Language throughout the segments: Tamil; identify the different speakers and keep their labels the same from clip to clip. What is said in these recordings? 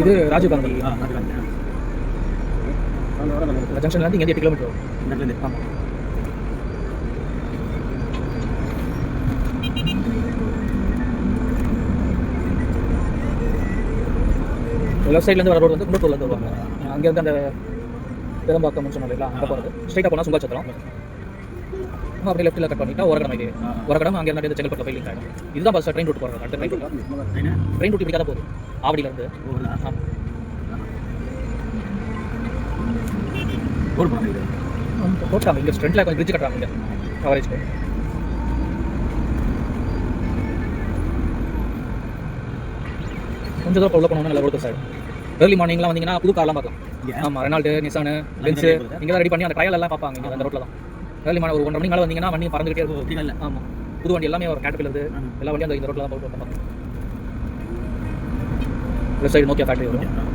Speaker 1: இது ராஜீவ் காந்தி ஜங்ஷன்லேருந்து இங்கே 8 கிலோமீட்டர் வரும். ஆமாம். லெஃப்ட் சைட்லேருந்து வர ரோடு வந்து குண்டத்தூர்லேருந்து வருவாங்க. அங்கேருந்து அந்த பெரும்பாக்கம் சொன்னாங்களா அங்கே போகிறது ஸ்ட்ரைட்டாக போனால் சுங்காச்சத்திரம். அப்படியே லெஃப்ட்டில் கட் பண்ணிட்டா ஒரகடம் இது ஒரகடம் அங்கே இருந்தால் செங்கல்பட்டு போய் லிங்க் ஆகிடும். இதுதான் பஸ் ட்ரெயின் ரூட் போகிறது. அடுத்த ட்ரெயின் ரூட் இப்படி தான் போகுது ஆவடியிலேருந்து. போட்டாங்க இங்கே ஸ்ட்ரெண்ட்டில் கொஞ்சம் பிரிட்ஜ் கட்டுறாங்க இங்கே கவரேஜ்க்கு. கொஞ்சம் தூரம் உள்ள போனோம்னா நல்லா ரோடு சைடு ஏர்லி மார்னிங்லாம் வந்தீங்கன்னா புது கார்லாம் பார்க்கலாம். ஆமாம், ரெனால்டு, நிசானு, பென்ஸு இங்கே தான் ரெடி பண்ணி அந்த ட்ரையல் எல்லாம் பார்ப்பாங்க. இங்கே அந்த ரோட்டில் தான் ஏர்லி மார்னிங் ஒரு 1:30 மணி மேலே வந்தீங்கன்னா வண்டி பறந்துகிட்டே இருக்கும். ஆமாம், புது வண்டி எல்லாமே ஒரு கேட்டபிள் எல்லா வண்டியும் அந்த இந்த ரோட்டில் தான் போட்டு பார்ப்பாங்க. லெஃப்ட் சைடு நோக்கியா ஃபேக்ட்ரி வரும்.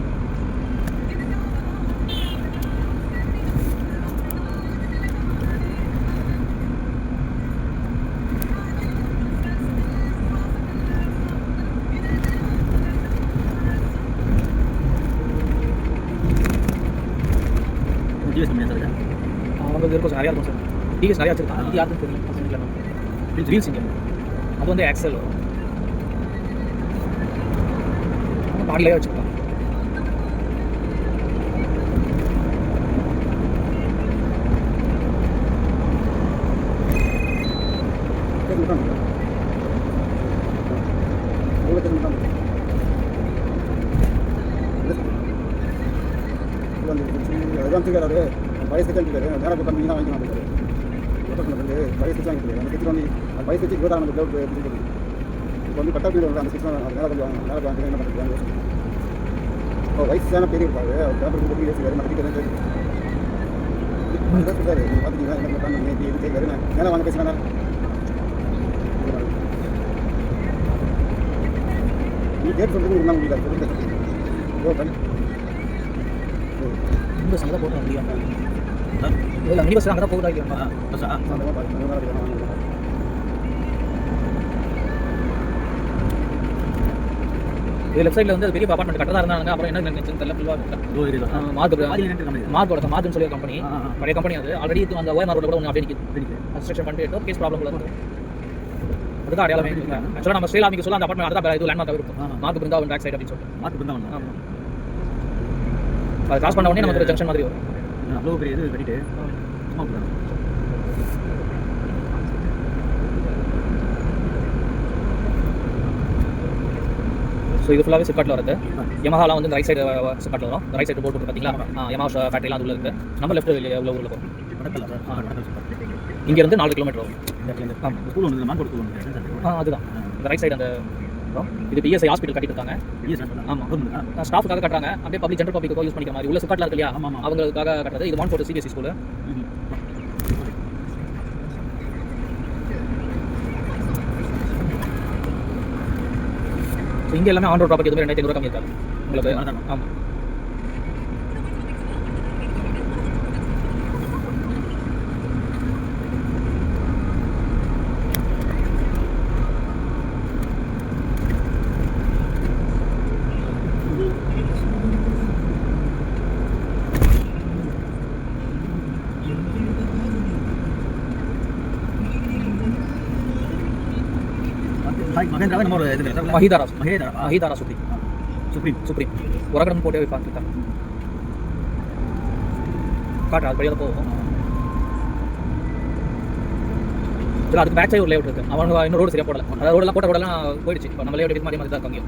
Speaker 1: அவங்க இருக்கும் சார், நிறையா இருக்கும் சார். டிவிஎஸ் நிறையா வச்சிருக்காங்க. இது யாருக்கும் தெரியல. ரீல்ஸ் இங்கே அது வந்து ஆக்சல் வரும். பாடியிலே வச்சுருக்காங்க. வயசு வச்சுருக்காரு நேராக போட்டு நீங்கள் தான் வாங்கிக்கலாம் இருக்காரு. வயசு வச்சு வாங்கிட்டு அந்த கிட்ட வந்து அந்த வயசு வச்சு 20 நம்ம டவுட் எடுத்துருக்கு. இப்போ வந்து கட்டா பீரியட் அந்த 6 மேலே கொஞ்சம் வாங்க மேலே வாங்க என்ன பண்ணுறாங்க. இப்போ வயசான பெரிய இருப்பாரு அவர் பேப்பர் போட்டு யோசிக்காரு நம்ம கிட்ட தான் சொல்றாரு. நீங்கள் பார்த்தீங்கன்னா என்ன பண்ணுறாங்க நேற்று இது கேட்காரு நான் மேலே வாங்க பேசுகிறேன். நீ கேட்டு சொல்றது என்ன முடியாது சொல்லுங்க. இந்த சந்தை போட்டு முடியாது இல்லை மினி பஸ் அங்கே தான் போகுதா இல்லையா? இது லெஃப்ட் சைடில் வந்து பெரிய அப்பார்ட்மெண்ட் கட்டதாக இருந்தாங்க. அப்புறம் என்ன தெரியல மார்க்குன்னு சொல்லி கம்பெனி பழைய கம்பெனி. அது ஆல்ரெடி அந்த ஓஎம்ஆர் ரோட கூட ஒன்று அப்படியே நிற்கிது. கன்ஸ்ட்ரக்ஷன் பண்ணிட்டு கேஸ் ப்ராப்ளம் கூட இருக்குது. அதுதான் அடையாளமே. ஆக்சுவலாக நம்ம ஸ்ரீல் ஆமிக்கு சொல்ல அந்த அப்பார்ட்மெண்ட் அதான் இது லேண்ட்மார்க் இருக்கும். மார்க் பிருந்தாவன் பேக் சைடு அப்படின்னு சொல்லிட்டு மார்க் பிருந்தாவன். ஆமாம், அது கிராஸ் பண்ண உடனே நமக்கு ஒரு ஜங்ஷன் மாதிரி வரும். அவ்வளோ பெரிய இது கட்டிட்டு ஸோ இது ஃபுல்லாகவே சிப்காட்டில் வருது. யமஹாலாம் வந்து ரைட் சைடு சிப்காட்டில் வரும். ரைட் சைடு போட்டு பார்த்தீங்களா யமஹா ஃபேக்ட்ரிலாம் அது உள்ள இருக்குது. நம்ம லெஃப்ட் உள்ள ஊரில் போகும். இங்கேருந்து 4 கிலோமீட்டர் வரும். அதுதான் இந்த ரைட் சைடு அந்த இது பிஎஸ்ஐ ஹாஸ்பிட்டல் கட்டிட்டு இருக்காங்க. ஆமாம், ஸ்டாஃப்காக கட்டுறாங்க. அப்படியே பப்ளிக் ஜென்ரல் பப்ளிக்கு யூஸ் பண்ணிக்கிற மாதிரி உள்ள சிப்காட்டில் இருக்கு இல்லையா, அவங்களுக்காக கட்டுறது. இது மான்ஃபோர்ட் சிபிஎஸ்சி ஸ்கூலு. இங்கே எல்லாமே ஆன் ரோட் ப்ராப்பர்ட்டி எதுவுமே 2500 கம்மி இருக்காது உங்களுக்கு. ஆமாம், மஹிதாரா சுப்ரீம் உரகடம் போட்டே பார்த்துட்டா காட்டு அது படியாக போகும். இல்லை அதுக்கு பேக் சைடு ஒரு லேஅவுட் இருக்குது. அவங்க இன்னும் ரோடு சரியாக போடலை. அதாவது ரோடெல்லாம் போட்ட ரோடெல்லாம் போயிடுச்சு. இப்போ நம்ம லேஅவுட் எடுத்து மாதிரி தான் இருக்கும். அங்கே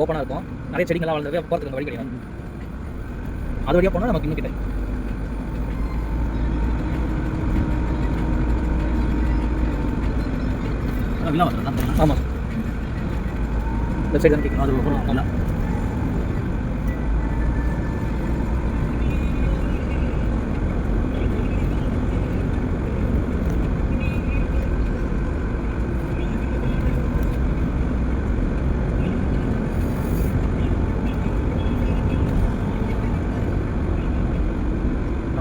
Speaker 1: ஓப்பனாக இருக்கும். நிறைய செடிங்கெல்லாம் வளர்ந்தது போகிறதுக்கு வழி கிடையாது. அது வழியாக போனால் நமக்கு இன்னும் கிட்ட ஆமாம் லெஃப்ட் சைடு தான் கேட்கும். அது நல்லா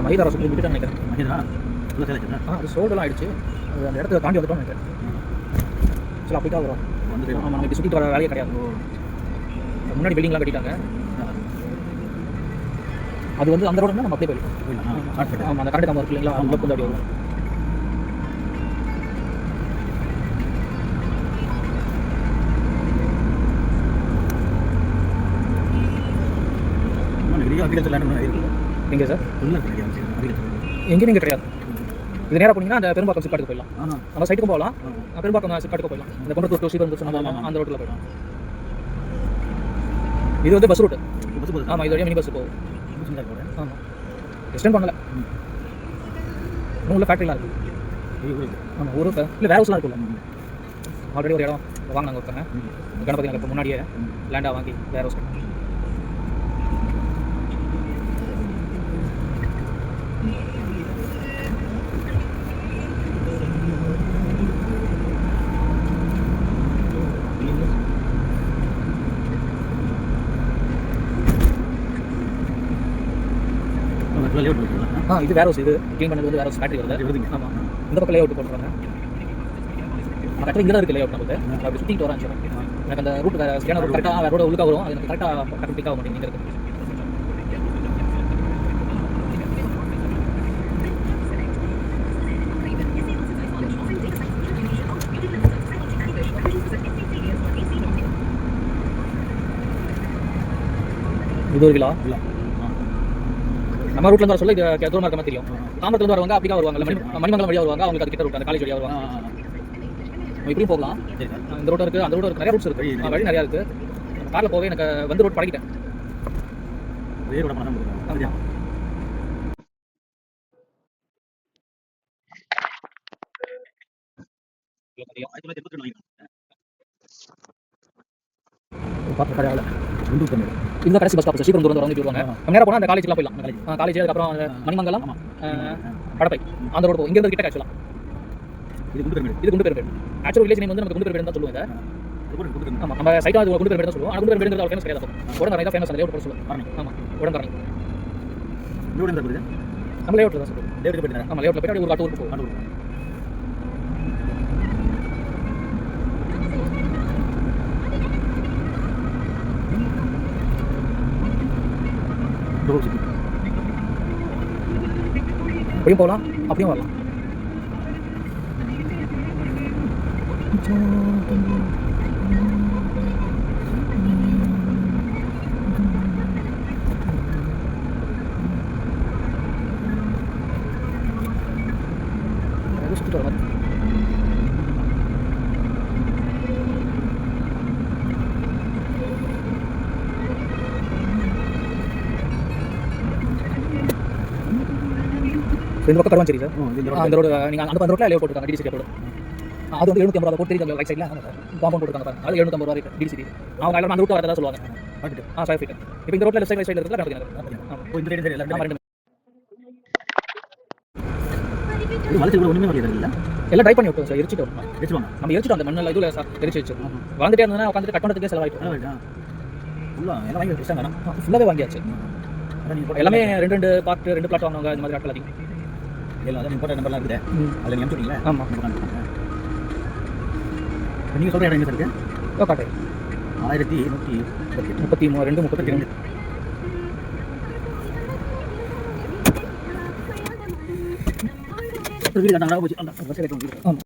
Speaker 1: மஹிதாரா சுப்ரீம் விட்டுட்டு நினைக்கிறேன். அது சோடெல்லாம் ஆயிடுச்சு. அந்த இடத்துல தாண்டி வந்துட்டோம் நினைக்கிறேன். சரி அப்படிக்கா வரும். ஆமாம், நம்ம இப்படி சுற்றிட்டு வர வேலையே கிடையாது. முன்னாடி பில்டிங்லாம் கட்டிட்டாங்க. அது வந்து அந்த ரோடு நம்ம அப்படியே போயிடலாம். ஆமாம், அந்த கரண்ட் கம்பம் இருக்கு இல்லைங்களா, உள்ள கொஞ்சம் அப்படி வரும். எங்கே சார்? எங்கே நீங்கள் கிடையாது. இது நேராக போனீங்கன்னா அந்த பெரும்பாக்கம் சிப்காட்டுக்கு போயிடலாம். நம்ம சைட்டுக்கும் போகலாம், பெரும்பாக்கம் சிப்காட்டுக்கு போயிடலாம். இந்த கொண்டு டூ சீபர் சொன்னாங்க, அந்த ரோட்டில் போயிடலாம். இது வந்து பஸ் ரூட். ஆமாம், இது வழியாக மினி பஸ் போகும். ஆமாம், எக்ஸ்டெண்ட் பண்ணல. இன்னும் உள்ள ஃபேக்ட்ரிலாம் இருக்குது. ஆமாம், ஊர் இல்லை வேர் ஹவுஸ்லாம் இருக்குல்ல. ஆல்ரெடி ஒரு இடம் வாங்கினாங்க ஒருத்தங்க, கணபதி நகருக்கு முன்னாடியே லேண்டாக வாங்கி வேர் ஹவுஸ். இது வேர் ஹவுஸ். இது க்ளீன் பண்ணது வந்து வேர் ஹவுஸ் ஃபேக்ட்ரி வருது. ஆமாம், இந்த பக்கம் லே அவுட் போட்டுருக்காங்க. கரெக்டாக இங்கே தான் இருக்குது லே அவுட். நமக்கு அப்படி சுற்றிட்டு வரேன். எனக்கு அந்த ரூட் ஸ்கேனர் ரூட் கரெக்டாக வேறு ரோட உள்ளுக்காக வரும். அது எனக்கு கரெக்டாக பிக் ஆக மாட்டேங்குது. இங்கே இருக்குது. இது ஒரு கிலோ இல்லை நம்ம ரூட்ல இருந்து சொல்ல தூரமாக இருக்க மாதிரி தெரியும். தாம்பரத்துல வரவங்க அப்படிக்கா வருவாங்க, மணிமங்கலம் வழியாக வருவாங்க. அவங்களுக்கு அது கிட்ட ரூட், அந்த காலேஜ் வழியாக வருவாங்க. நம்ம இப்படியும் போகலாம். இந்த ரோடு இருக்குது, அந்த ரோடு இருக்குது, நிறைய ரூட்ஸ் இருக்குது, வழி நிறையா இருக்குது. காரில் போவே எனக்கு வந்து ரோட் பழகிட்டேன். இந்த கடைசி பஸ் ஸ்டாப் ஸ்ரீபுரம் தூரம் வந்துட்டு வருவாங்க. நம்ம நேராக போனால் அந்த காலேஜ்லாம் போயிடலாம். காலேஜ் அதுக்கப்புறம் மணிமங்கலம், படப்பை, அந்த ரோடு போகும். இங்கேருந்து கிட்ட ஆக்சுவலாக இது குண்டு பெருமேடு. ஆக்சுவல் வில்லேஜ் நேம் வந்து நமக்கு குண்டு பெருமேடு தான் சொல்லுவாங்க. ஆமாம், நம்ம சைட்டாக அது குண்டு பெருமேடு தான் சொல்லுவோம். ஆனால் குண்டு பெருமேடு அவ்வளோ ஃபேமஸ் கிடையாது. உடனே தான் ஃபேமஸ். லேஅவுட் போட சொல்லுவோம். ஆமாம், உடனே நம்ம லேஅவுட்டில் தான் சொல்லுவோம். ஆமாம், லேஅவுட்டில் போய்ட்டு ஒரு காட்டு ஊருக்கு போகும். அப்படியும் போகலாம், அப்படியும் வரலாம். சுற்றிட்டு வர மாதிரி. இந்த பக்கம் கருவாஞ்சேரி சார். இந்த ரோடு நீங்கள் அந்த ரோட்டில் லே போட்டுருக்காங்க. டிடிசி ரோடு அது வந்து 750 போட்டு தெரியுது. ரைட் சைடில் காம்பவுண்ட் போட்டுருக்காங்க. அது 750 ரூபாய் டிடிசி. அவங்க எல்லாம் அந்த ரூட் வரதான் சொல்லுவாங்க. Square feet. இப்போ இந்த ரோட்டில் லெஃப்ட் சைடில் இருக்கிறது எல்லாம் ட்ரை பண்ணி விட்டோம் சார். எரிச்சிட்டு வரும். நம்ம எரிச்சிட்டோம். அந்த மண்ணில் இதில் எரிச்சு வச்சு வந்துட்டே இருந்ததுன்னா உட்காந்துட்டு கட் பண்ணுறதுக்கே செலவாயிட்டோம். ஃபுல்லாகவே வாங்கியாச்சு. எல்லாமே 2 பார்ட் 2 பிளாட் வாங்குவாங்க. இந்த மாதிரி ஆட்கள் அதிகம். எல்லாம் இம்பார்ட்டன் நம்பர்லாம் இருக்குது. அதில் நீங்கள் அனுப்பிச்சிட்டீங்களா? ஆமாம், நீங்கள் சொல்கிற இடம் எங்கே சார் இருக்குது? காட்டு 1132 வீடு கட்டாங்க போச்சு.